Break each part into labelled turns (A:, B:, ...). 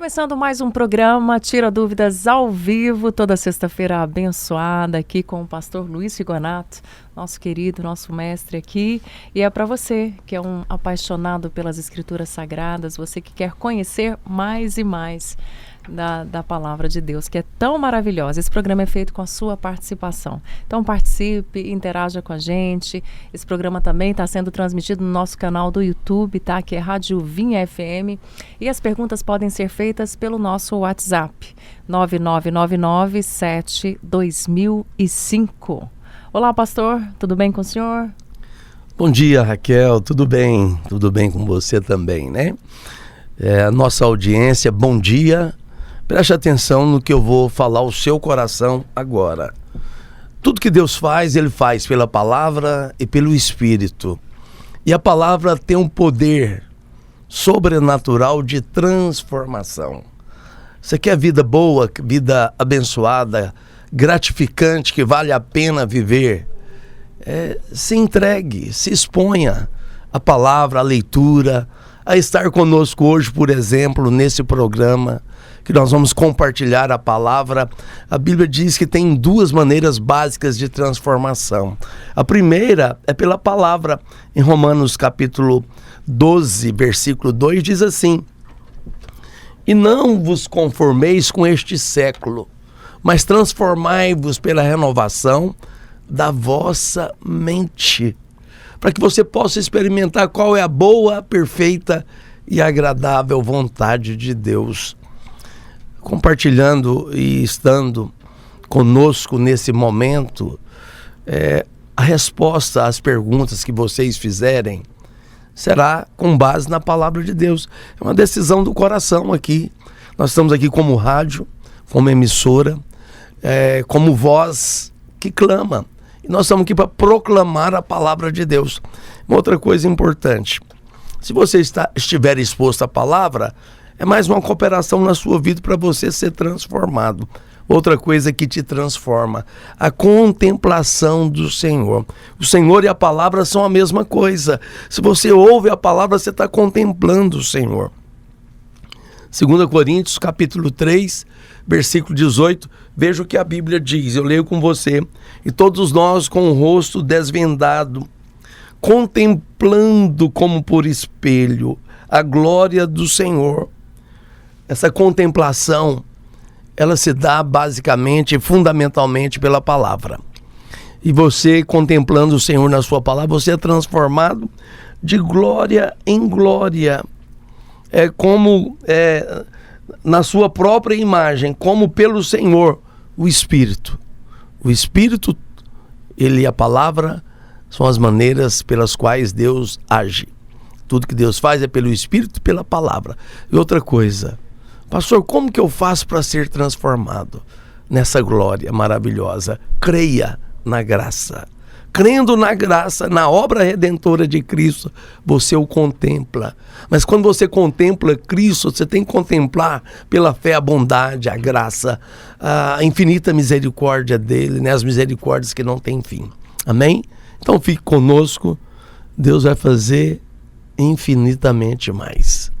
A: Começando mais um programa Tira Dúvidas ao vivo, toda sexta-feira abençoada, aqui com o pastor Luiz Rigonato, nosso querido, nosso mestre aqui. E é para você que é um apaixonado pelas escrituras sagradas, você que quer conhecer mais e mais da palavra de Deus, que é tão maravilhosa. Esse programa é feito com a sua participação. Então participe, interaja com a gente. Esse programa também está sendo transmitido no nosso canal do YouTube, tá? Que é Rádio Vinha FM. E as perguntas podem ser feitas pelo nosso WhatsApp, 9999-72005. Olá, pastor, tudo bem com o senhor?
B: Bom dia, Raquel, tudo bem com você também, né? A nossa audiência, bom dia. Preste atenção no que eu vou falar ao seu coração agora. Tudo que Deus faz, Ele faz pela palavra e pelo Espírito. E a palavra tem um poder sobrenatural de transformação. Você quer vida boa, vida abençoada, gratificante, que vale a pena viver? Se entregue, se exponha à palavra, à leitura, a estar conosco hoje, por exemplo, nesse programa, que nós vamos compartilhar a palavra. A Bíblia diz que tem duas maneiras básicas de transformação. A primeira é pela palavra. Em Romanos capítulo 12, versículo 2, diz assim: E não vos conformeis com este século, mas transformai-vos pela renovação da vossa mente, para que você possa experimentar qual é a boa, perfeita e agradável vontade de Deus. Compartilhando e estando conosco nesse momento, a resposta às perguntas que vocês fizerem será com base na palavra de Deus. É uma decisão do coração aqui. Nós estamos aqui como rádio, como emissora, como voz que clama. E nós estamos aqui para proclamar a palavra de Deus. Uma outra coisa importante: se você estiver exposto à palavra, é mais uma cooperação na sua vida para você ser transformado. Outra coisa que te transforma: a contemplação do Senhor. O Senhor e a palavra são a mesma coisa. Se você ouve a palavra, você está contemplando o Senhor. 2 Coríntios, capítulo 3, versículo 18, veja o que a Bíblia diz, eu leio com você. E todos nós, com o rosto desvendado, contemplando como por espelho a glória do Senhor. Essa contemplação, ela se dá basicamente e fundamentalmente pela palavra. E você, contemplando o Senhor na sua palavra, você é transformado de glória em glória. É como na sua própria imagem, como pelo Senhor, o Espírito. O Espírito, ele e a palavra são as maneiras pelas quais Deus age. Tudo que Deus faz é pelo Espírito e pela palavra. E outra coisa: pastor, como que eu faço para ser transformado nessa glória maravilhosa? Creia na graça. Crendo na graça, na obra redentora de Cristo, você o contempla. Mas quando você contempla Cristo, você tem que contemplar pela fé a bondade, a graça, a infinita misericórdia dele, né? As misericórdias que não têm fim. Amém? Então fique conosco, Deus vai fazer infinitamente mais.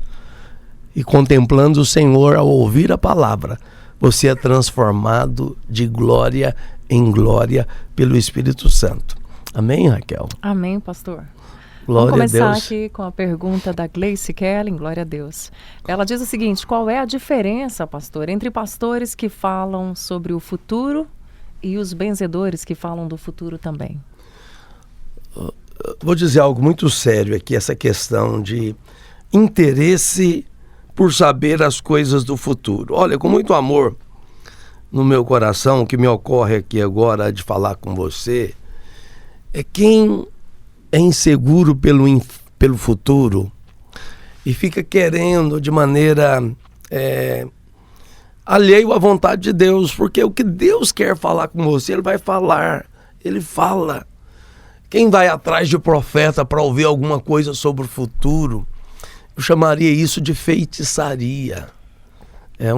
B: E contemplando o Senhor, ao ouvir a palavra, você é transformado de glória em glória pelo Espírito Santo. Amém, Raquel?
A: Amém, pastor.
B: Glória
A: Vamos começar
B: a Deus.
A: aqui com a pergunta da Gleice Kellen, glória a Deus. Ela diz o seguinte: qual é a diferença, pastor, entre pastores que falam sobre o futuro e os benzedores que falam do futuro também?
B: Vou dizer algo muito sério aqui, essa questão de interesse por saber as coisas do futuro. Olha, com muito amor no meu coração, o que me ocorre aqui agora de falar com você é quem é inseguro pelo futuro e fica querendo de maneira alheio à vontade de Deus, porque o que Deus quer falar com você, Ele vai falar, Ele fala. Quem vai atrás de profeta para ouvir alguma coisa sobre o futuro, eu chamaria isso de feitiçaria. É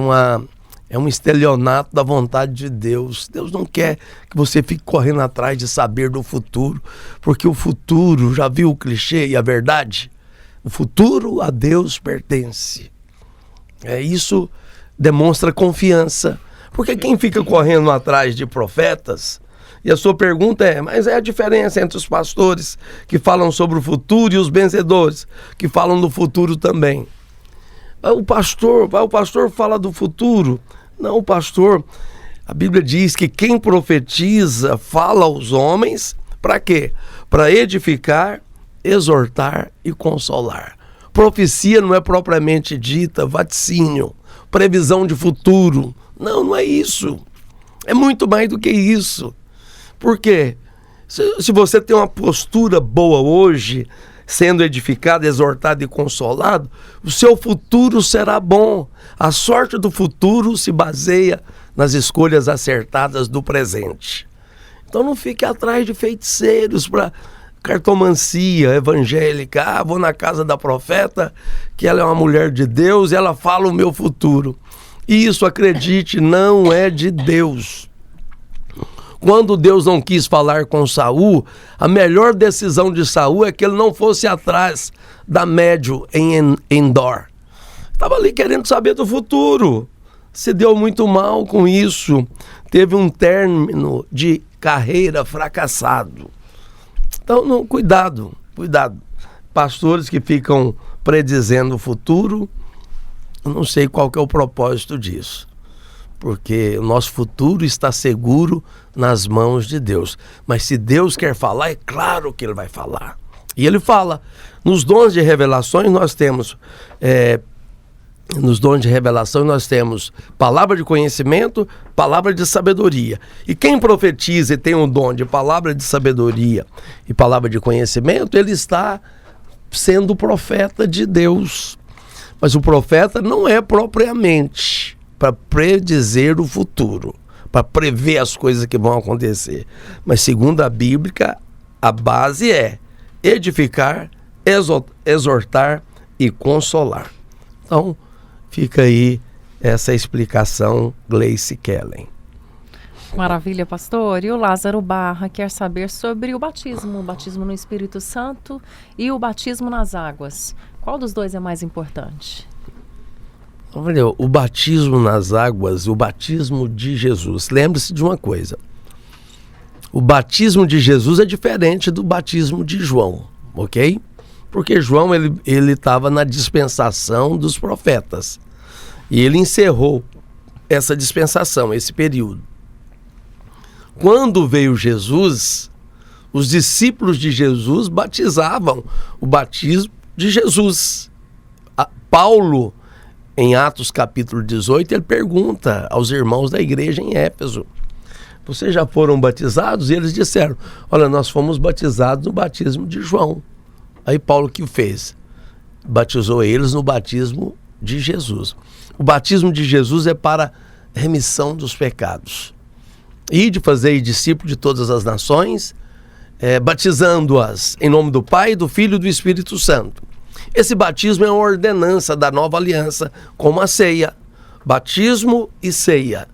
B: um estelionato da vontade de Deus. Deus não quer que você fique correndo atrás de saber do futuro, porque o futuro, já viu o clichê e a verdade? O futuro a Deus pertence. Isso demonstra confiança. Porque quem fica correndo atrás de profetas, e a sua pergunta é, mas é a diferença entre os pastores que falam sobre o futuro e os benzedores, que falam do futuro também. O pastor fala do futuro. Não, o pastor, a Bíblia diz que quem profetiza fala aos homens, para quê? Para edificar, exortar e consolar. Profecia não é propriamente dita vaticínio, previsão de futuro. Não, não é isso. É muito mais do que isso. Por quê? Se você tem uma postura boa hoje, sendo edificado, exortado e consolado, o seu futuro será bom. A sorte do futuro se baseia nas escolhas acertadas do presente. Então não fique atrás de feiticeiros para cartomancia evangélica. Ah, vou na casa da profeta, que ela é uma mulher de Deus e ela fala o meu futuro. Isso, acredite, não é de Deus. Quando Deus não quis falar com Saul, a melhor decisão de Saul é que ele não fosse atrás da médio em Endor. Estava ali querendo saber do futuro. Se deu muito mal com isso. Teve um término de carreira fracassado. Então, cuidado. Pastores que ficam predizendo o futuro, eu não sei qual que é o propósito disso. Porque o nosso futuro está seguro nas mãos de Deus. Mas se Deus quer falar, é claro que Ele vai falar. E Ele fala. Nos dons de revelações nós temos... palavra de conhecimento, palavra de sabedoria. E quem profetiza e tem um dom de palavra de sabedoria e palavra de conhecimento, ele está sendo profeta de Deus. Mas o profeta não é propriamente para predizer o futuro, para prever as coisas que vão acontecer. Mas segundo a Bíblia, a base é edificar, exortar e consolar. Então, fica aí essa explicação, Gleice Kellen.
A: Maravilha, pastor. E o Lázaro Barra quer saber sobre o batismo no Espírito Santo e o batismo nas águas. Qual dos dois é mais importante?
B: Olha, o batismo nas águas, o batismo de Jesus. Lembre-se de uma coisa. O batismo de Jesus é diferente do batismo de João, ok? Porque João, ele estava na dispensação dos profetas. E ele encerrou essa dispensação, esse período. Quando veio Jesus, os discípulos de Jesus batizavam o batismo de Jesus. Paulo, em Atos capítulo 18, ele pergunta aos irmãos da igreja em Éfeso: vocês já foram batizados? E eles disseram: olha, nós fomos batizados no batismo de João. Aí Paulo que fez? Batizou eles no batismo de Jesus. O batismo de Jesus é para remissão dos pecados. E de fazer discípulo de todas as nações, batizando-as em nome do Pai, do Filho e do Espírito Santo. Esse batismo é uma ordenança da nova aliança, como a ceia. Batismo e ceia.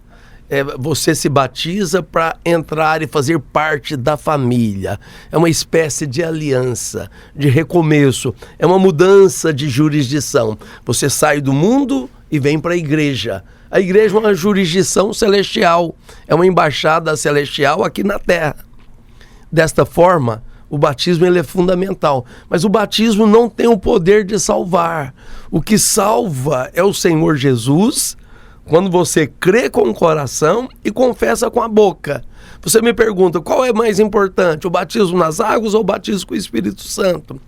B: Você se batiza para entrar e fazer parte da família. É uma espécie de aliança, de recomeço. É uma mudança de jurisdição. Você sai do mundo e vem para a igreja. A igreja é uma jurisdição celestial. É uma embaixada celestial aqui na terra. Desta forma, o batismo ele é fundamental. Mas o batismo não tem o poder de salvar. O que salva é o Senhor Jesus, quando você crê com o coração e confessa com a boca. Você me pergunta, qual é mais importante, o batismo nas águas ou o batismo com o Espírito Santo?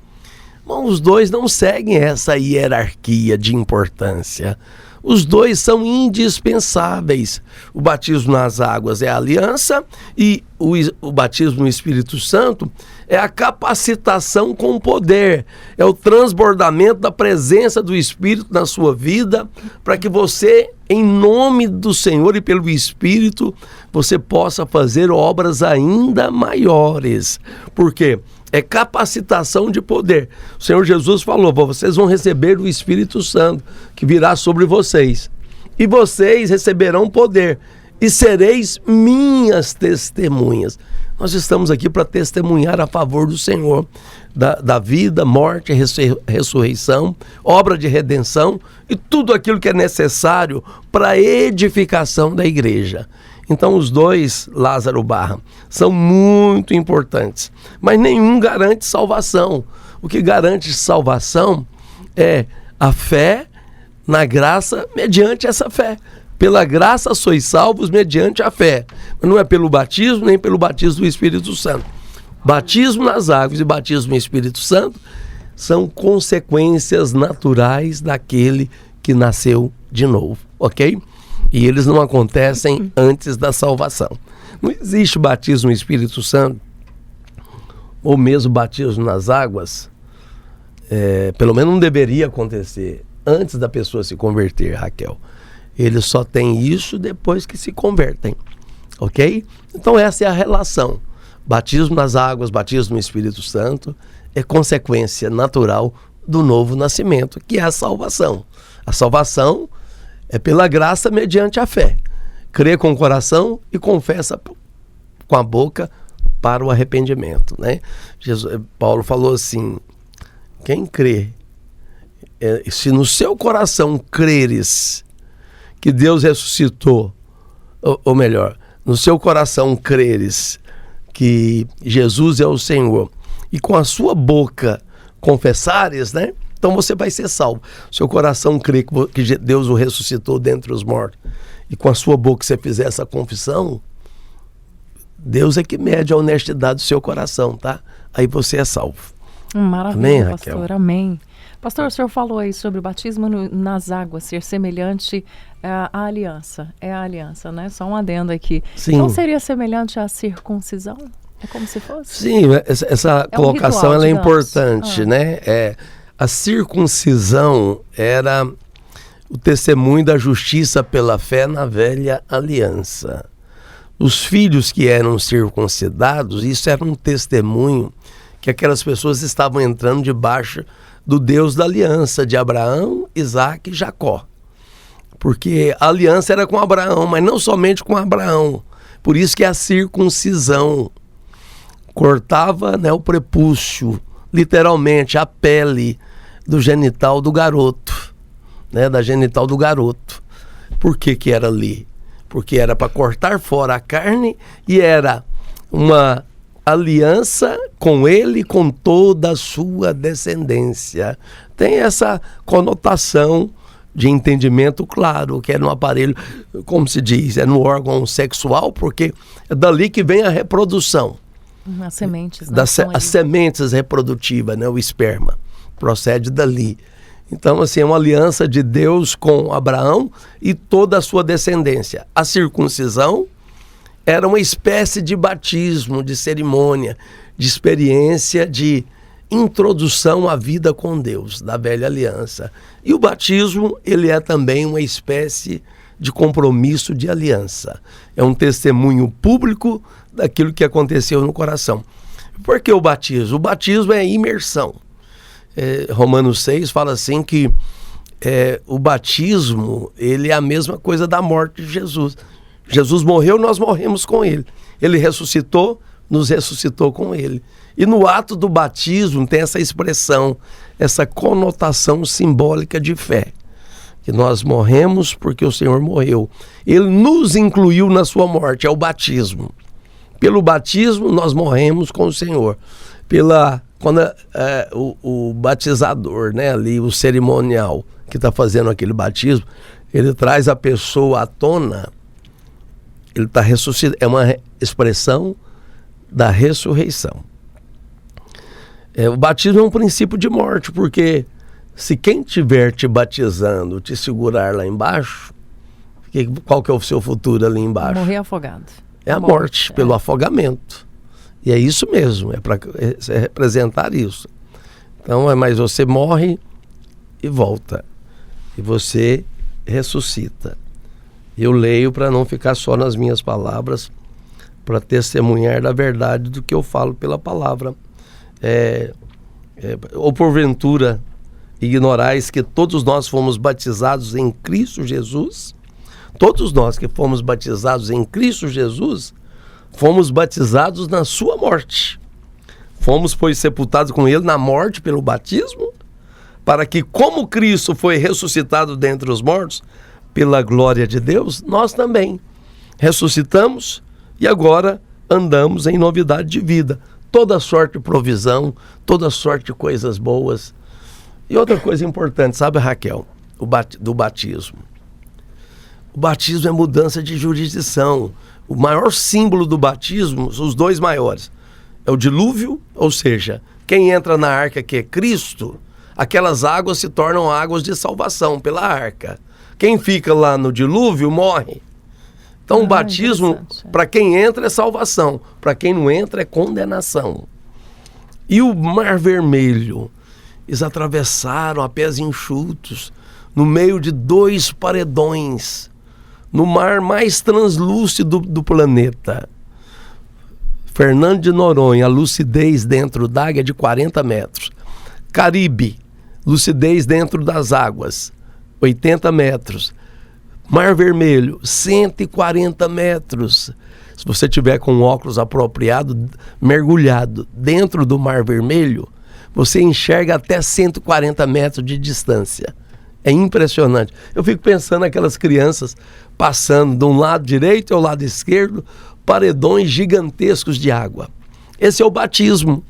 B: Bom, os dois não seguem essa hierarquia de importância. Os dois são indispensáveis. O batismo nas águas é a aliança e o batismo no Espírito Santo é a capacitação com poder. É o transbordamento da presença do Espírito na sua vida para que você, em nome do Senhor e pelo Espírito, você possa fazer obras ainda maiores. Por quê? É capacitação de poder. O Senhor Jesus falou: vocês vão receber o Espírito Santo, que virá sobre vocês. E vocês receberão poder. e sereis minhas testemunhas. Nós estamos aqui para testemunhar a favor do Senhor, da vida, morte, ressurreição, obra de redenção e tudo aquilo que é necessário para a edificação da igreja. Então os dois, Lázaro Barra, são muito importantes, mas nenhum garante salvação. O que garante salvação é a fé na graça mediante essa fé. Pela graça sois salvos mediante a fé. Mas não é pelo batismo, nem pelo batismo do Espírito Santo. Batismo nas águas e batismo no Espírito Santo são consequências naturais daquele que nasceu de novo, ok? E eles não acontecem antes da salvação. Não existe batismo no Espírito Santo, ou mesmo batismo nas águas, pelo menos não deveria acontecer antes da pessoa se converter, Raquel. Eles só têm isso depois que se convertem, ok? Então essa é a relação. Batismo nas águas, batismo no Espírito Santo é consequência natural do novo nascimento, que é a salvação. A salvação é pela graça mediante a fé. Crê com o coração e confessa com a boca para o arrependimento, né? Paulo falou assim, quem crê, se no seu coração creres que Deus ressuscitou, ou melhor, no seu coração creres que Jesus é o Senhor, e com a sua boca confessares, né? Então você vai ser salvo. Seu coração crê que Deus o ressuscitou dentre os mortos, e com a sua boca você fizer essa confissão, Deus é que mede a honestidade do seu coração, tá? Aí você é salvo.
A: Maravilha,
B: amém, Raquel?
A: pastor, amém. Pastor, o senhor falou aí sobre o batismo nas águas ser semelhante à aliança. É a aliança, né? Só um adendo aqui.
B: Sim.
A: Então seria semelhante à circuncisão? É como se fosse?
B: Sim, essa colocação
A: ritual,
B: ela é
A: digamos.
B: importante, né? A circuncisão era o testemunho da justiça pela fé na velha aliança. Os filhos que eram circuncidados, isso era um testemunho que aquelas pessoas estavam entrando debaixo do Deus da aliança de Abraão, Isaac e Jacó. Porque a aliança era com Abraão, mas não somente com Abraão. Por isso que a circuncisão cortava, né, o prepúcio, literalmente a pele do genital do garoto, né, da genital do garoto. Por que que era ali? Porque era para cortar fora a carne e era uma aliança com ele, com toda a sua descendência. Tem essa conotação de entendimento claro, que é no aparelho, como se diz, é no órgão sexual, porque é dali que vem a reprodução.
A: As sementes, né?
B: As sementes reprodutivas, né? O esperma procede dali. Então, assim, é uma aliança de Deus com Abraão e toda a sua descendência. A circuncisão era uma espécie de batismo, de cerimônia, de experiência, de introdução à vida com Deus, da velha aliança. E o batismo, ele é também uma espécie de compromisso de aliança. É um testemunho público daquilo que aconteceu no coração. Por que o batismo? O batismo é imersão. Romanos 6 fala assim que o batismo, ele é a mesma coisa da morte de Jesus. Jesus morreu, nós morremos com ele. Ele ressuscitou, nos ressuscitou com ele. E no ato do batismo tem essa expressão, essa conotação simbólica de fé. Que nós morremos porque o Senhor morreu. Ele nos incluiu na sua morte, é o batismo. Pelo batismo nós morremos com o Senhor. Quando o batizador, né, ali, o cerimonial que está fazendo aquele batismo, ele traz a pessoa à tona, ele está ressuscitando, é uma expressão da ressurreição. O batismo é um princípio de morte, porque se quem estiver te batizando te segurar lá embaixo, qual que é o seu futuro ali embaixo?
A: Morrer afogado.
B: É a morte pelo afogamento. E é isso mesmo, é para representar isso. Então, mas você morre e volta. E você ressuscita. Eu leio para não ficar só nas minhas palavras, para testemunhar da verdade do que eu falo pela palavra. Ou porventura ignorais que todos nós fomos batizados em Cristo Jesus Todos nós que fomos batizados em Cristo Jesus, fomos batizados na sua morte. Fomos, pois, sepultados com ele na morte pelo batismo, para que, como Cristo foi ressuscitado dentre os mortos, pela glória de Deus, nós também ressuscitamos e agora andamos em novidade de vida. Toda sorte de provisão, toda sorte de coisas boas. E outra coisa importante, sabe, Raquel, do batismo? O batismo é mudança de jurisdição. O maior símbolo do batismo, os dois maiores, é o dilúvio, ou seja, quem entra na arca que é Cristo, aquelas águas se tornam águas de salvação pela arca. Quem fica lá no dilúvio morre. Então o batismo, para quem entra é salvação, para quem não entra é condenação. E o Mar Vermelho, eles atravessaram a pés enxutos, no meio de 2 paredões, no mar mais translúcido do planeta. Fernando de Noronha, a lucidez dentro d'água é de 40 metros. Caribe, lucidez dentro das águas, 80 metros. Mar Vermelho, 140 metros. Se você tiver com um óculos apropriado, mergulhado dentro do Mar Vermelho, você enxerga até 140 metros de distância. É impressionante. Eu fico pensando naquelas crianças passando de um lado direito ao lado esquerdo, paredões gigantescos de água. Esse é o batismo.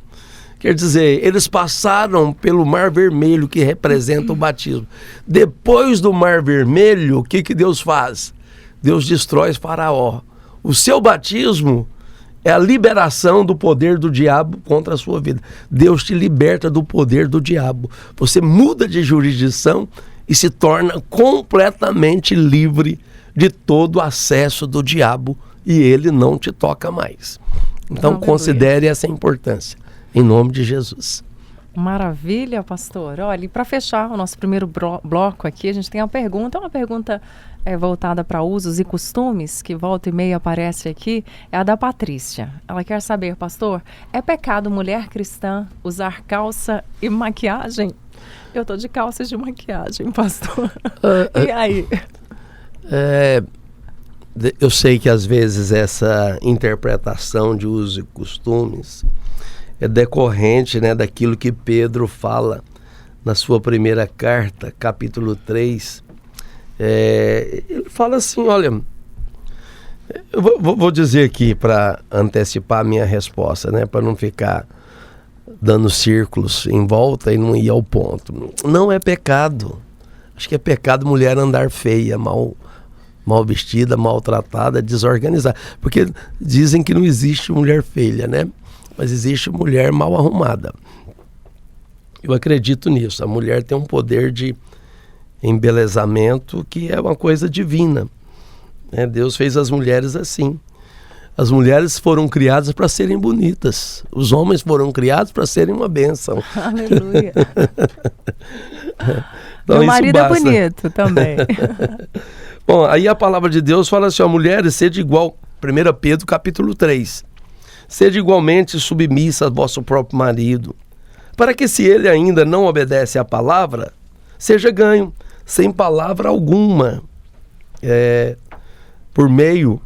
B: Quer dizer, eles passaram pelo Mar Vermelho, que representa o batismo. Depois do Mar Vermelho, o que Deus faz? Deus destrói Faraó. O seu batismo é a liberação do poder do diabo contra a sua vida. Deus te liberta do poder do diabo. Você muda de jurisdição e se torna completamente livre de todo acesso do diabo e ele não te toca mais. Então, considere essa importância. Em nome de Jesus.
A: Maravilha, pastor. Olha, e para fechar o nosso primeiro bloco aqui, a gente tem uma pergunta voltada para usos e costumes, que volta e meia aparece aqui, é a da Patrícia. Ela quer saber, pastor, é pecado mulher cristã usar calça e maquiagem? Eu tô de calças de maquiagem, pastor. E aí?
B: Eu sei que às vezes essa interpretação de usos e costumes é decorrente, né, daquilo que Pedro fala na sua primeira carta, capítulo 3. Ele fala assim, olha, eu vou dizer aqui para antecipar a minha resposta, né, para não ficar dando círculos em volta e não ir ao ponto. Não é pecado. Acho que é pecado mulher andar feia, mal vestida, maltratada, desorganizada. Porque dizem que não existe mulher feia, né? Mas existe mulher mal arrumada. Eu acredito nisso. A mulher tem um poder de embelezamento que é uma coisa divina. Né? Deus fez as mulheres assim. As mulheres foram criadas para serem bonitas. Os homens foram criados para serem uma bênção.
A: Aleluia.
B: Então,
A: meu marido é bonito também.
B: Bom, aí a palavra de Deus fala assim, mulheres, sede igual, 1 Pedro capítulo 3. Sede igualmente submissa a vosso próprio marido, para que se ele ainda não obedece à palavra, seja ganho, sem palavra alguma, por meio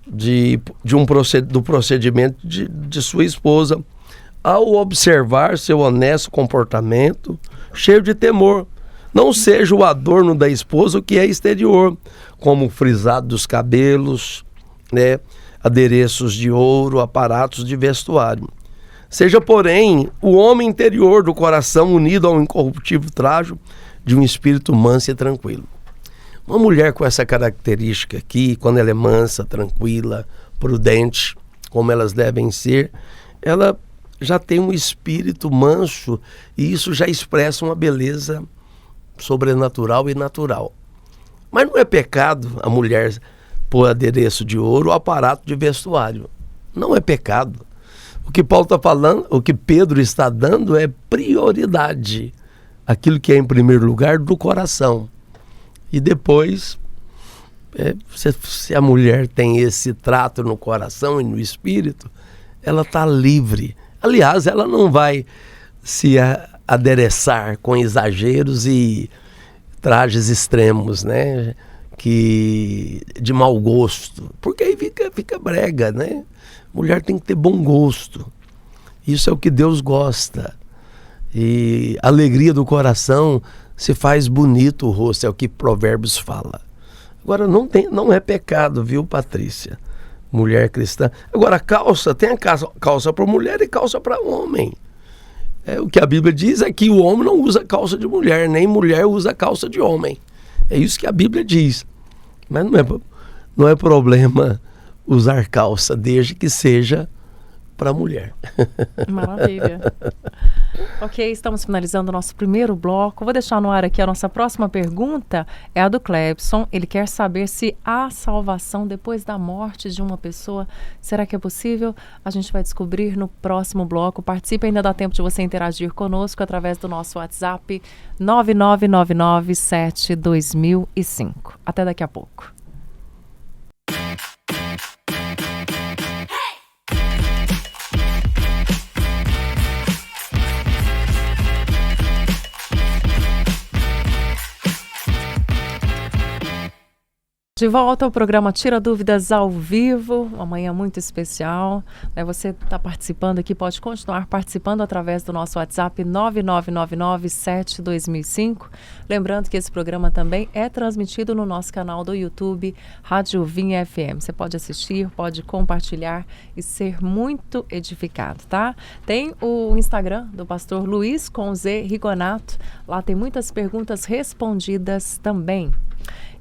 B: do procedimento de sua esposa, ao observar seu honesto comportamento, cheio de temor. Não seja o adorno da esposa o que é exterior, como o frisado dos cabelos, né? Adereços de ouro, aparatos de vestuário. Seja, porém, o homem interior do coração unido ao incorruptível trajo de um espírito manso e tranquilo. Uma mulher com essa característica aqui, quando ela é mansa, tranquila, prudente, como elas devem ser, ela já tem um espírito manso e isso já expressa uma beleza sobrenatural e natural. Mas não é pecado a mulher pôr adereço de ouro ou aparato de vestuário. Não é pecado. O que Paulo está falando, o que Pedro está dando é prioridade. Aquilo que é em primeiro lugar do coração. E depois, se a mulher tem esse trato no coração e no espírito, ela está livre. Aliás, ela não vai se adereçar com exageros e trajes extremos, né? de mau gosto, porque aí fica brega, né? Mulher tem que ter bom gosto. Isso é o que Deus gosta. E a alegria do coração se faz bonito o rosto, é o que Provérbios fala. Agora, não é pecado, viu, Patrícia? Mulher cristã. Agora, calça, tem a calça para mulher e calça para homem. O que a Bíblia diz é que o homem não usa calça de mulher, nem mulher usa calça de homem. É isso que a Bíblia diz. Mas não é problema usar calça, desde que seja para mulher.
A: Maravilha. Ok, estamos finalizando o nosso primeiro bloco. Vou deixar no ar aqui a nossa próxima pergunta. É a do Clebson. Ele quer saber se há salvação depois da morte de uma pessoa. Será que é possível? A gente vai descobrir no próximo bloco. Participe, ainda dá tempo de você interagir conosco através do nosso WhatsApp 999972005. Até daqui a pouco. De volta ao programa Tira Dúvidas ao vivo, uma manhã muito especial. Você está participando aqui, pode continuar participando através do nosso WhatsApp 999972005. Lembrando que esse programa também é transmitido no nosso canal do YouTube, Rádio Vinha FM. Você pode assistir, pode compartilhar e ser muito edificado, tá? Tem o Instagram do pastor Luiz com Z Rigonato. Lá tem muitas perguntas respondidas também.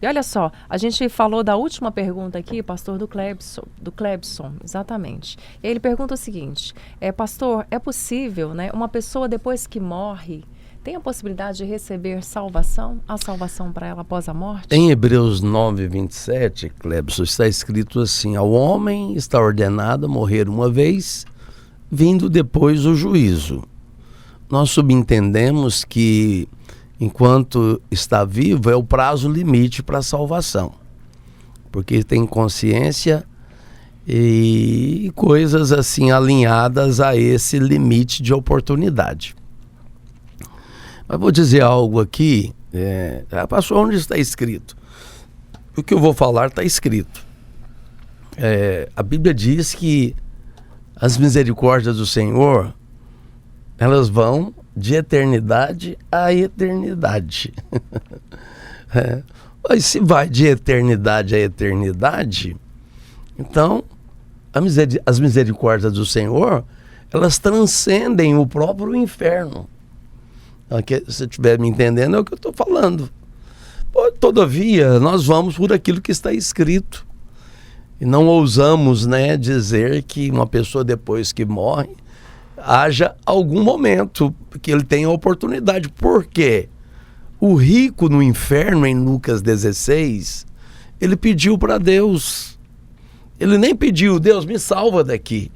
A: E olha só, a gente falou da última pergunta aqui, pastor, do Clebson, exatamente. E ele pergunta o seguinte, pastor, é possível, né, uma pessoa depois que morre, tem a possibilidade de receber salvação, a salvação para ela após a morte?
B: Em Hebreus 9:27, Clebson, está escrito assim, ao homem está ordenado morrer uma vez, vindo depois o juízo. Nós subentendemos que enquanto está vivo, é o prazo limite para a salvação. Porque tem consciência e coisas assim alinhadas a esse limite de oportunidade. Mas vou dizer algo aqui, pastor, onde está escrito? O que eu vou falar está escrito. A Bíblia diz que as misericórdias do Senhor, elas vão de eternidade a eternidade. Mas se vai de eternidade a eternidade, então as misericórdias do Senhor, elas transcendem o próprio inferno. Se você estiver me entendendo, é o que eu estou falando. Todavia, nós vamos por aquilo que está escrito. E não ousamos, né, dizer que uma pessoa depois que morre, haja algum momento que ele tenha oportunidade. Por quê? O rico no inferno, em Lucas 16, ele pediu para Deus. Ele nem pediu, Deus, me salva daqui.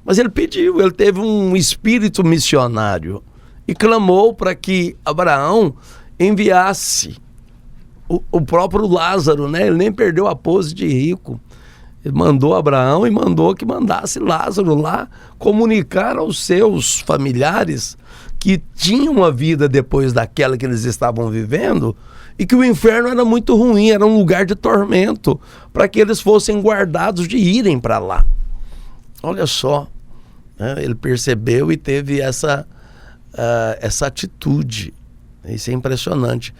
B: Mas ele pediu, ele teve um espírito missionário e clamou para que Abraão enviasse o próprio Lázaro, né? Ele nem perdeu a pose de rico. Ele mandou Abraão e mandou que mandasse Lázaro lá comunicar aos seus familiares que tinham uma vida depois daquela que eles estavam vivendo e que o inferno era muito ruim, era um lugar de tormento, para que eles fossem guardados de irem para lá. Olha só, né? Ele percebeu e teve essa atitude. Isso é impressionante.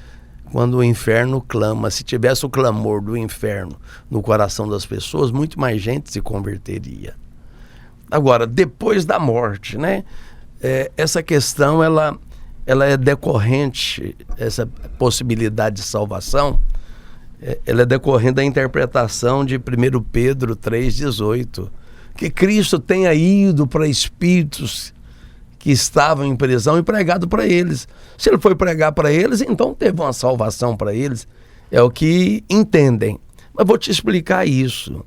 B: Quando o inferno clama, se tivesse o clamor do inferno no coração das pessoas, muito mais gente se converteria. Agora, depois da morte, né? Essa questão, ela é decorrente, essa possibilidade de salvação, ela é decorrente da interpretação de 1 Pedro 3,18, que Cristo tenha ido para espíritos que estavam em prisão e pregado para eles. Se ele foi pregar para eles, então teve uma salvação para eles. É o que entendem. Mas vou te explicar isso.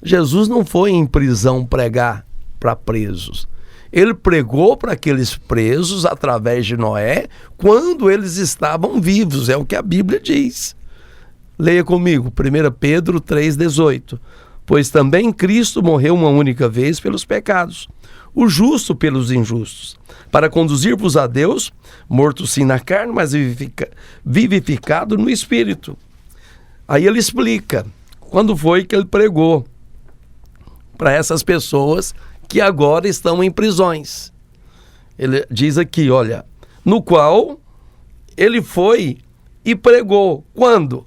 B: Jesus não foi em prisão pregar para presos. Ele pregou para aqueles presos através de Noé quando eles estavam vivos. É o que a Bíblia diz. Leia comigo, 1 Pedro 3,18. Pois também Cristo morreu uma única vez pelos pecados, o justo pelos injustos, para conduzir-vos a Deus, morto sim na carne, mas vivificado no Espírito. Aí ele explica quando foi que ele pregou para essas pessoas que agora estão em prisões. Ele diz aqui, olha, no qual ele foi e pregou. Quando?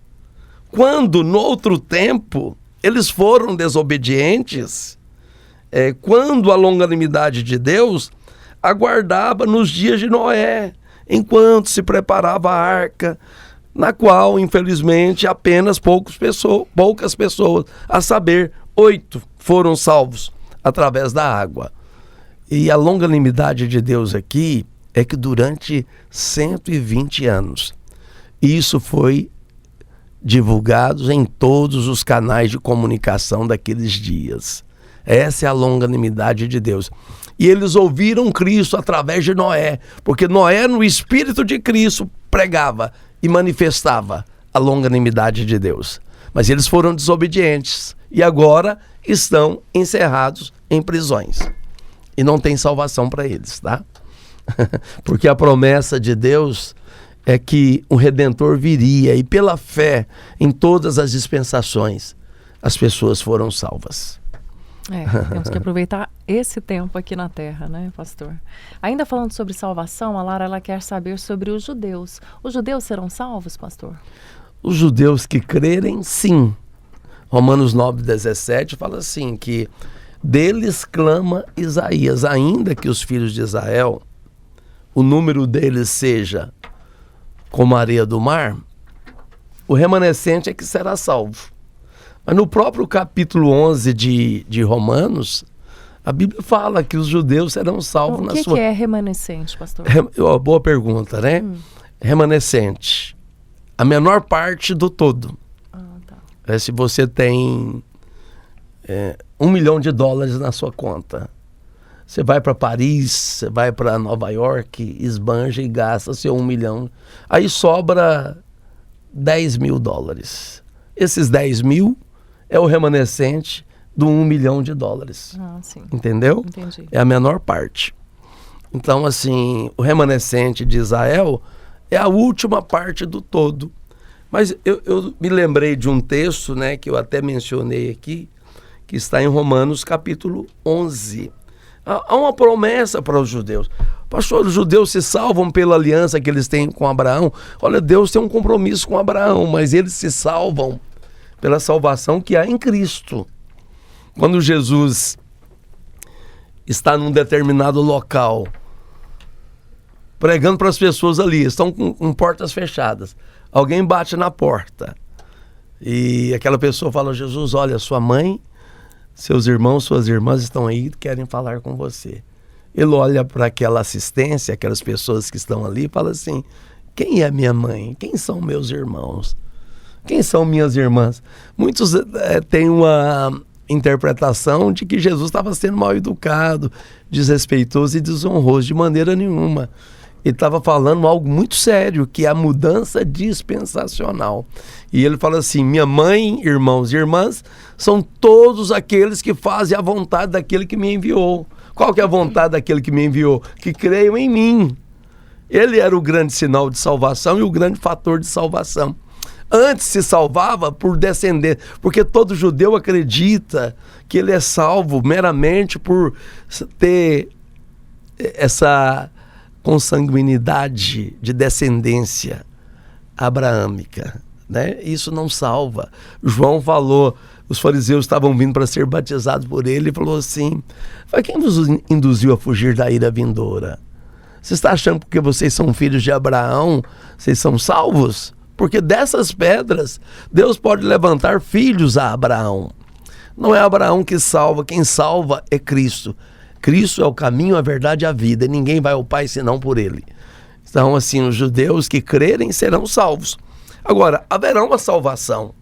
B: Quando, no outro tempo, eles foram desobedientes, quando a longanimidade de Deus aguardava nos dias de Noé, enquanto se preparava a arca, na qual, infelizmente, apenas poucas pessoas, a saber, 8 foram salvos através da água. E a longanimidade de Deus aqui é que durante 120 anos, isso foi divulgado em todos os canais de comunicação daqueles dias. Essa é a longanimidade de Deus. E eles ouviram Cristo através de Noé, porque Noé, no Espírito de Cristo, pregava e manifestava a longanimidade de Deus. Mas eles foram desobedientes e agora estão encerrados em prisões. E não tem salvação para eles, tá? Porque a promessa de Deus é que o Redentor viria e pela fé em todas as dispensações as pessoas foram salvas.
A: Temos que aproveitar esse tempo aqui na Terra, né, pastor? Ainda falando sobre salvação, a Lara ela quer saber sobre os judeus. Os judeus serão salvos, pastor?
B: Os judeus que crerem, sim. Romanos 9:17 fala assim, que deles clama Isaías, ainda que os filhos de Israel, o número deles seja como a areia do mar, o remanescente é que será salvo. Mas no próprio capítulo 11 de Romanos, a Bíblia fala que os judeus serão salvos na sua...
A: O que é remanescente, pastor?
B: Boa pergunta, né? Remanescente, a menor parte do todo.
A: Tá.
B: Se você tem $1 milhão na sua conta, você vai para Paris, você vai para Nova York, esbanja e gasta seu $1 milhão. Aí sobra $10 mil. Esses 10 mil é o remanescente do $1 milhão.
A: Sim.
B: Entendeu?
A: Entendi.
B: É a menor parte. Então, assim, o remanescente de Israel é a última parte do todo. Mas eu me lembrei de um texto, né, que eu até mencionei aqui, que está em Romanos capítulo 11. Há uma promessa para os judeus. Pastor, os judeus se salvam pela aliança que eles têm com Abraão. Olha, Deus tem um compromisso com Abraão, mas eles se salvam pela salvação que há em Cristo. Quando Jesus está num determinado local, pregando para as pessoas ali, estão com portas fechadas. Alguém bate na porta e aquela pessoa fala: Jesus, olha, sua mãe, seus irmãos, suas irmãs estão aí, querem falar com você. Ele olha para aquela assistência, aquelas pessoas que estão ali, e fala assim: quem é minha mãe? Quem são meus irmãos? Quem são minhas irmãs? Muitos têm uma interpretação de que Jesus estava sendo mal educado, desrespeitoso e desonroso. De maneira nenhuma. Ele estava falando algo muito sério, que é a mudança dispensacional. E ele fala assim: minha mãe, irmãos e irmãs, são todos aqueles que fazem a vontade daquele que me enviou. Qual que é a vontade daquele que me enviou? Que creiam em mim. Ele era o grande sinal de salvação e o grande fator de salvação. Antes se salvava por descender, porque todo judeu acredita que ele é salvo meramente por ter essa consanguinidade de descendência abraâmica, né? Isso não salva. João falou, os fariseus estavam vindo para ser batizados por ele, e falou assim: quem vos induziu a fugir da ira vindoura? Você está achando que porque vocês são filhos de Abraão, vocês são salvos? Porque dessas pedras, Deus pode levantar filhos a Abraão. Não é Abraão que salva, quem salva é Cristo. Cristo é o caminho, a verdade e a vida, e ninguém vai ao Pai senão por ele. Então, assim, os judeus que crerem serão salvos. Agora, haverá uma salvação,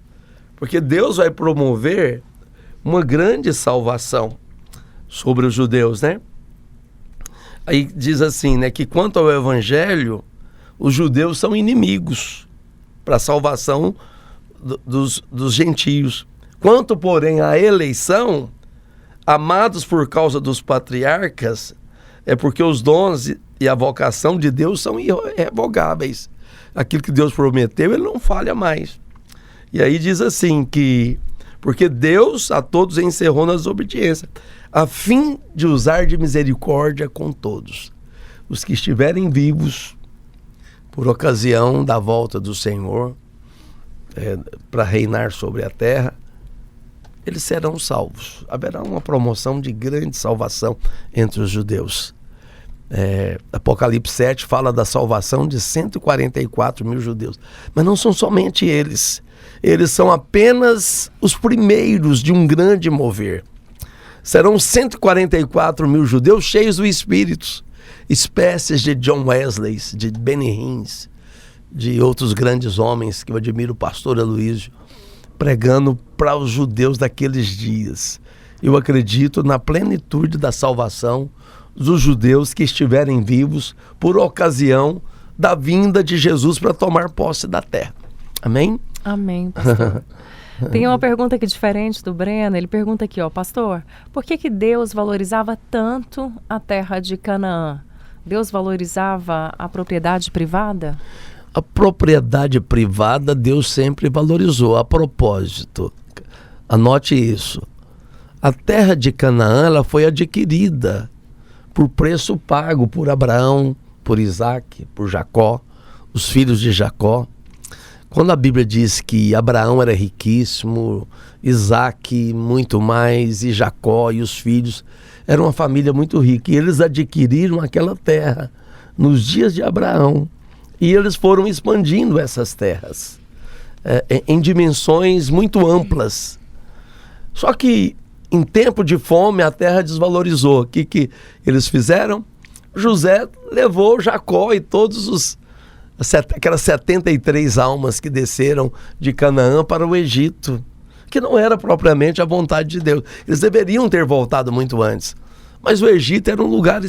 B: porque Deus vai promover uma grande salvação sobre os judeus, né? Aí diz assim, né, que quanto ao evangelho, os judeus são inimigos para a salvação dos gentios. Quanto, porém, à eleição, amados por causa dos patriarcas, é porque os dons e a vocação de Deus são irrevogáveis. Aquilo que Deus prometeu, ele não falha mais. E aí diz assim que, porque Deus a todos encerrou na desobediência, a fim de usar de misericórdia com todos. Os que estiverem vivos por ocasião da volta do Senhor, para reinar sobre a terra, eles serão salvos. Haverá uma promoção de grande salvação entre os judeus. Apocalipse 7 fala da salvação de 144 mil judeus. Mas não são somente eles. Eles são apenas os primeiros de um grande mover. Serão 144 mil judeus cheios do Espírito. Espécies de John Wesley, de Benny Hinn, de outros grandes homens que eu admiro, o pastor Aloysio, pregando para os judeus daqueles dias. Eu acredito na plenitude da salvação dos judeus que estiverem vivos por ocasião da vinda de Jesus para tomar posse da terra. Amém?
A: Amém, pastor. Tem uma pergunta aqui diferente do Breno. Ele pergunta aqui, pastor, por que Deus valorizava tanto a terra de Canaã? Deus valorizava a propriedade privada?
B: A propriedade privada Deus sempre valorizou. A propósito, anote isso. A terra de Canaã, ela foi adquirida por preço pago por Abraão, por Isaac, por Jacó, os filhos de Jacó. Quando a Bíblia diz que Abraão era riquíssimo, Isaac muito mais, e Jacó e os filhos, era uma família muito rica. E eles adquiriram aquela terra nos dias de Abraão. E eles foram expandindo essas terras em dimensões muito amplas. Só que em tempo de fome a terra desvalorizou. O que eles fizeram? José levou Jacó e aquelas 73 almas que desceram de Canaã para o Egito, que não era propriamente a vontade de Deus. Eles deveriam ter voltado muito antes. Mas o Egito era um lugar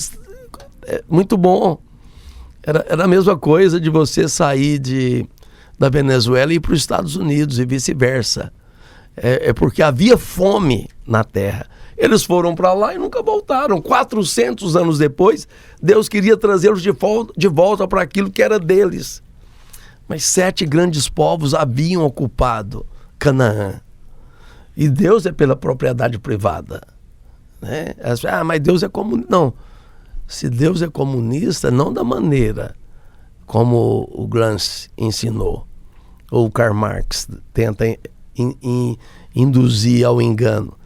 B: muito bom. Era a mesma coisa de você sair da Venezuela e ir para os Estados Unidos e vice-versa. Porque havia fome na terra. Eles foram para lá e nunca voltaram. 400 anos depois, Deus queria trazê-los de volta para aquilo que era deles. Mas 7 grandes povos haviam ocupado Canaã. E Deus é pela propriedade privada. Né? Mas Deus é comunista. Não. Se Deus é comunista, não da maneira como o Gramsci ensinou, ou o Karl Marx tenta induzir ao engano.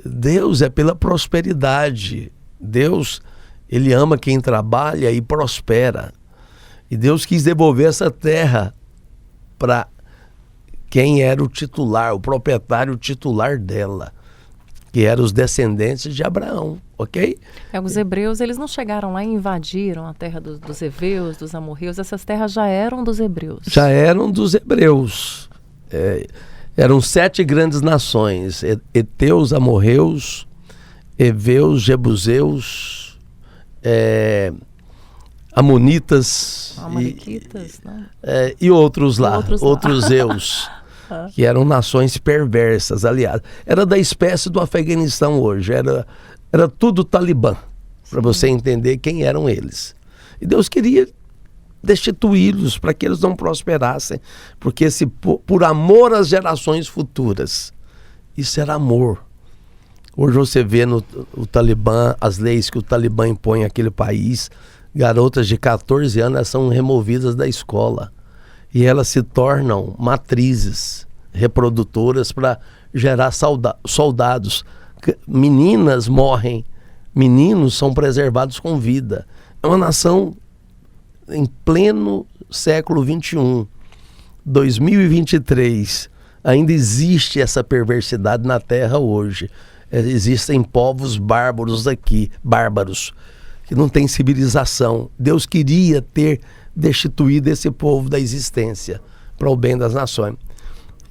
B: Deus é pela prosperidade. Deus, ele ama quem trabalha e prospera. E Deus quis devolver essa terra para quem era o titular, o proprietário titular dela, que eram os descendentes de Abraão, ok?
A: Os hebreus, eles não chegaram lá e invadiram a terra dos heveus, dos amorreus. Essas terras já eram dos hebreus. Já eram dos hebreus.
B: Eram 7 grandes nações: heteus, amorreus, heveus, jebuseus, amonitas,
A: amalequitas,
B: e outros lá, outros eus. Que eram nações perversas, aliás. Era da espécie do Afeganistão hoje. Era tudo Talibã, para você entender quem eram eles. E Deus queria destituí-los para que eles não prosperassem, porque por amor às gerações futuras. Isso era amor. Hoje você vê no Talibã, as leis que o Talibã impõe àquele país, garotas de 14 anos elas são removidas da escola. E elas se tornam matrizes reprodutoras para gerar soldados. Meninas morrem, meninos são preservados com vida. É uma nação em pleno século XXI, 2023. Ainda existe essa perversidade na terra hoje. Existem povos bárbaros aqui, que não têm civilização. Deus queria ter destituído esse povo da existência para o bem das nações.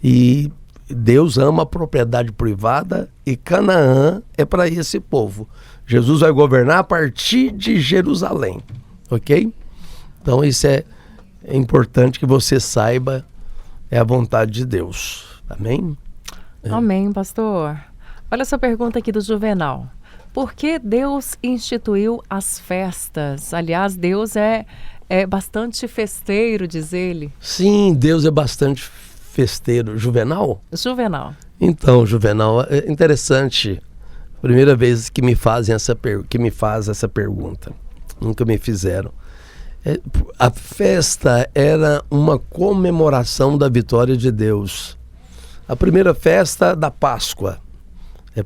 B: E Deus ama a propriedade privada e Canaã é para esse povo. Jesus vai governar a partir de Jerusalém, ok? Então isso é importante que você saiba, é a vontade de Deus. Amém?
A: Amém, pastor. Olha essa pergunta aqui do Juvenal. Por que Deus instituiu as festas? Aliás, Deus é bastante festeiro, diz ele.
B: Sim, Deus é bastante festeiro, Juvenal?
A: Juvenal.
B: Então, Juvenal, é interessante. Primeira vez que me faz essa pergunta. Nunca me fizeram. A festa era uma comemoração da vitória de Deus. A primeira festa da Páscoa.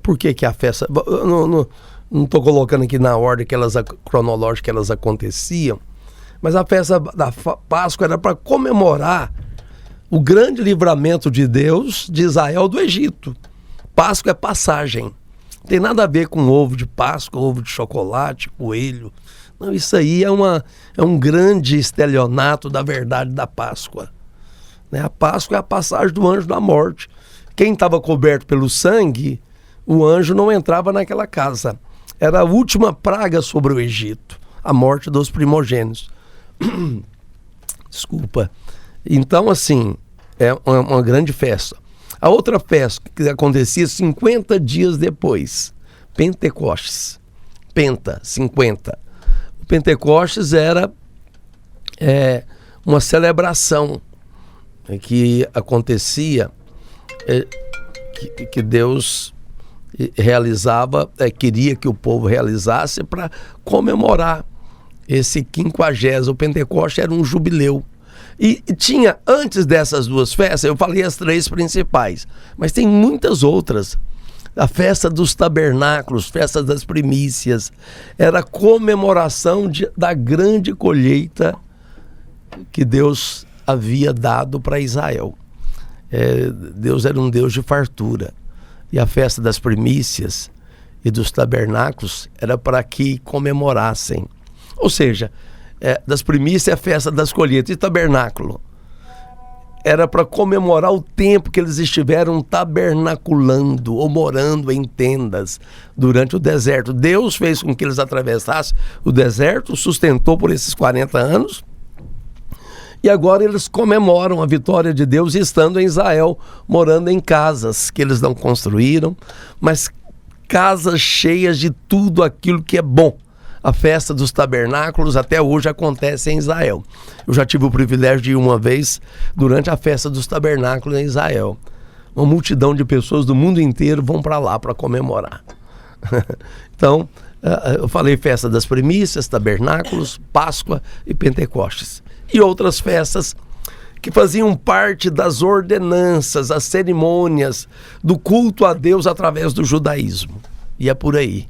B: Por que a festa... Não estou colocando aqui na ordem cronológica que elas aconteciam, mas a festa da Páscoa era para comemorar o grande livramento de Deus de Israel do Egito. Páscoa é passagem. Não tem nada a ver com ovo de Páscoa, ovo de chocolate, coelho. Não, isso aí é um grande estelionato da verdade da Páscoa. Né? A Páscoa é a passagem do anjo da morte. Quem estava coberto pelo sangue, o anjo não entrava naquela casa. Era a última praga sobre o Egito, a morte dos primogênitos. Desculpa. Então, assim, é uma grande festa. A outra festa que acontecia 50 dias depois, Pentecostes. 50. O Pentecostes era uma celebração que acontecia, que Deus realizava, queria que o povo realizasse para comemorar esse 50º. O Pentecostes era um jubileu. E tinha, antes dessas duas festas, eu falei as 3 principais, mas tem muitas outras. A festa dos tabernáculos, festa das primícias, era a comemoração da grande colheita que Deus havia dado para Israel. Deus era um Deus de fartura. E a festa das primícias e dos tabernáculos era para que comemorassem. Ou seja, das primícias é a festa das colheitas, e tabernáculo era para comemorar o tempo que eles estiveram tabernaculando ou morando em tendas durante o deserto. Deus fez com que eles atravessassem o deserto, sustentou por esses 40 anos, e agora eles comemoram a vitória de Deus estando em Israel, morando em casas que eles não construíram, mas casas cheias de tudo aquilo que é bom. A festa dos tabernáculos até hoje acontece em Israel. Eu já tive o privilégio de ir uma vez durante a festa dos tabernáculos em Israel. Uma multidão de pessoas do mundo inteiro vão para lá para comemorar. Então, eu falei festa das primícias, tabernáculos, Páscoa e Pentecostes. E outras festas que faziam parte das ordenanças, as cerimônias do culto a Deus através do judaísmo. E é por aí.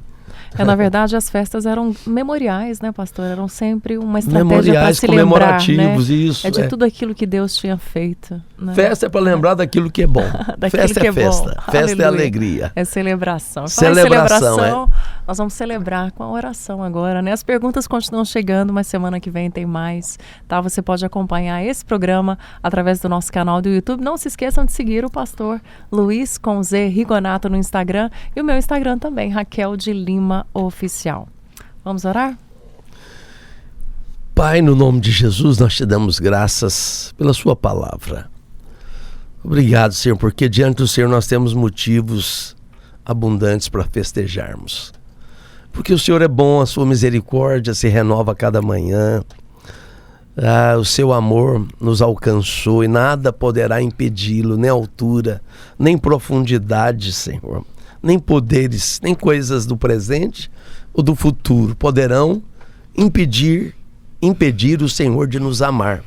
A: Na verdade, as festas eram memoriais, né, pastor? Eram sempre uma estratégia para se lembrar, né?
B: Isso.
A: De tudo aquilo que Deus tinha feito. Né?
B: Festa é para lembrar daquilo que é bom. Festa é festa. Bom. Festa é alegria.
A: É celebração.
B: Celebração.
A: Nós vamos celebrar com a oração agora, né? As perguntas continuam chegando, mas semana que vem tem mais, tá? Você pode acompanhar esse programa através do nosso canal do YouTube. Não se esqueçam de seguir o pastor Luiz com Z Rigonato no Instagram e o meu Instagram também, Raquel de Lima Oficial. Vamos orar?
B: Pai, no nome de Jesus, nós te damos graças pela sua palavra. Obrigado, Senhor, porque diante do Senhor nós temos motivos abundantes para festejarmos. Porque o Senhor é bom, a sua misericórdia se renova a cada manhã. O seu amor nos alcançou e nada poderá impedi-lo, nem altura, nem profundidade, Senhor, nem poderes, nem coisas do presente ou do futuro poderão impedir o Senhor de nos amar.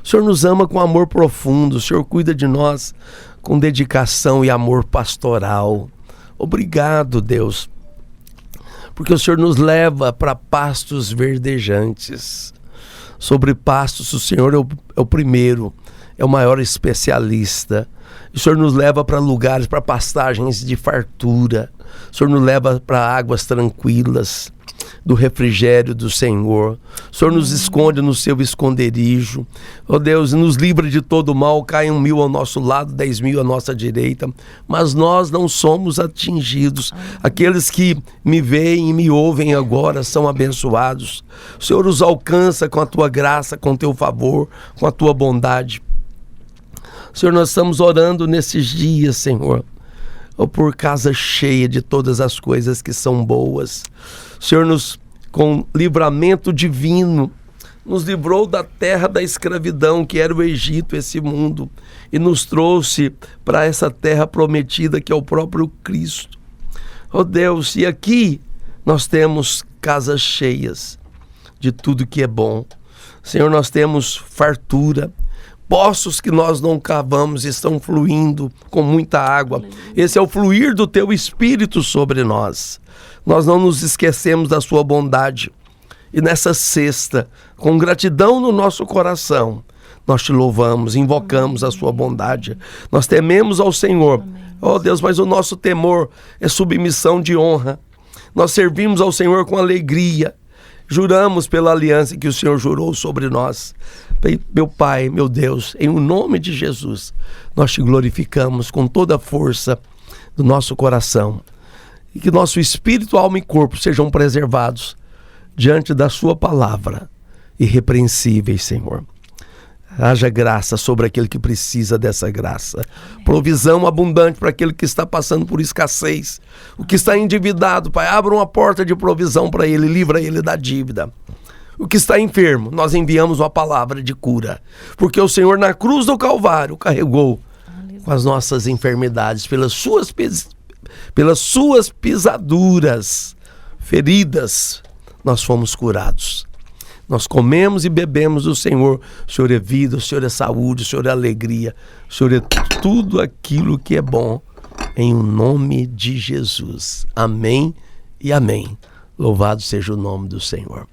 B: O Senhor nos ama com amor profundo, o Senhor cuida de nós com dedicação e amor pastoral. Obrigado, Deus, porque o Senhor nos leva para pastos verdejantes. Sobre pastos, o Senhor é o primeiro, é o maior especialista. O Senhor nos leva para lugares, para pastagens de fartura. O Senhor nos leva para águas tranquilas, do refrigério do Senhor. O Senhor nos esconde no seu esconderijo. Ó Deus, nos livra de todo mal. Cai 1.000 ao nosso lado, 10.000 à nossa direita, mas nós não somos atingidos. Aqueles que me veem e me ouvem agora são abençoados. O Senhor os alcança com a tua graça, com o teu favor, com a tua bondade. Senhor, nós estamos orando nesses dias, Senhor, por casa cheia de todas as coisas que são boas. Senhor, com livramento divino, nos livrou da terra da escravidão, que era o Egito, esse mundo, e nos trouxe para essa terra prometida, que é o próprio Cristo. Oh Deus, e aqui nós temos casas cheias de tudo que é bom. Senhor, nós temos fartura, poços que nós não cavamos estão fluindo com muita água. Esse é o fluir do Teu Espírito sobre nós. Nós não nos esquecemos da Sua bondade. E nessa sexta, com gratidão no nosso coração, nós Te louvamos, invocamos a Sua bondade. Nós tememos ao Senhor. Oh Deus, mas o nosso temor é submissão de honra. Nós servimos ao Senhor com alegria. Juramos pela aliança que o Senhor jurou sobre nós. Meu Pai, meu Deus, em o nome de Jesus, nós Te glorificamos com toda a força do nosso coração. E que nosso espírito, alma e corpo sejam preservados diante da Sua palavra, irrepreensíveis, Senhor. Haja graça sobre aquele que precisa dessa graça. Provisão abundante para aquele que está passando por escassez. O que está endividado, Pai, abra uma porta de provisão para ele, livra ele da dívida. O que está enfermo, nós enviamos uma palavra de cura. Porque o Senhor na cruz do Calvário carregou com as nossas enfermidades, pelas suas pisaduras, feridas, nós fomos curados. Nós comemos e bebemos do Senhor. O Senhor é vida, o Senhor é saúde, o Senhor é alegria. O Senhor é tudo aquilo que é bom. Em o nome de Jesus. Amém e amém. Louvado seja o nome do Senhor.